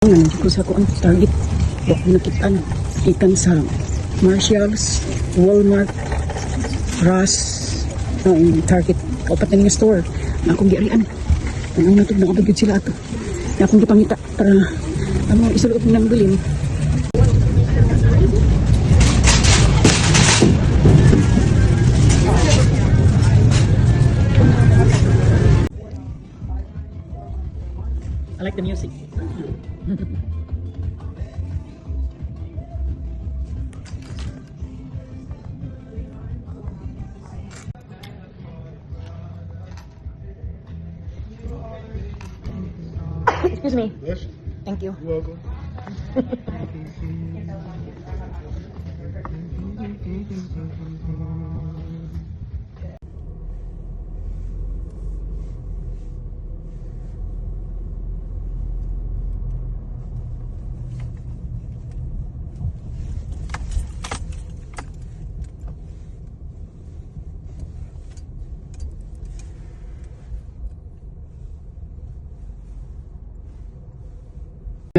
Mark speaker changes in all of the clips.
Speaker 1: Hindi ko sa kung target wak nakitaan ikan sa Marshalls, Walmart, Ross ang target kaupat na store na akong giarian ang natog na kabagod sila ato na akong gipangita para isulot ng bilin. I like the music. Excuse me.
Speaker 2: Yes,
Speaker 1: Thank you.
Speaker 2: you're welcome.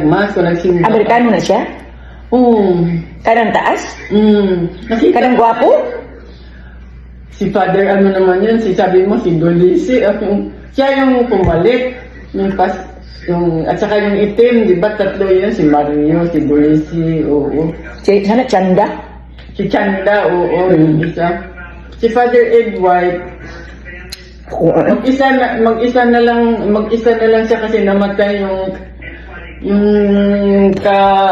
Speaker 3: Mas, kung nagsimula.
Speaker 4: Amerikano na siya? Kadang taas?
Speaker 3: Nakita
Speaker 4: Kadang gwapo?
Speaker 3: si Father, ano naman yun, sabi mo, si Dolisi, siya yung pumalit, at saka yung itim, di ba, tatlo yun, si Mario, si Dolisi, oo.
Speaker 4: Sana Chanda?
Speaker 3: Si Chanda, oo, yung isa. Si Father Ed White, mag-isa na lang siya kasi namatay yung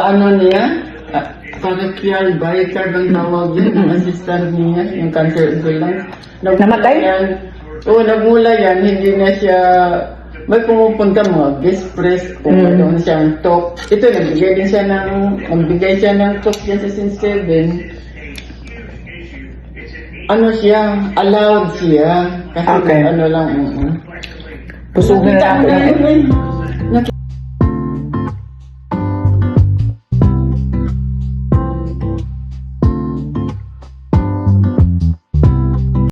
Speaker 3: ano niya, parochial biker bang tawag yun, yung assistant niya, yung cancer lang.
Speaker 4: Namatay?
Speaker 3: Oo, nagmula yan, hindi na siya, may pumupunta mga guest press, kung mayroon siyang talk. Ito, nagbigay siya ng talk yan sa Sin 7. Ano siya, allowed siya, kasi
Speaker 4: Okay.
Speaker 3: ano lang,
Speaker 4: Pusugin na ako.
Speaker 3: Nakita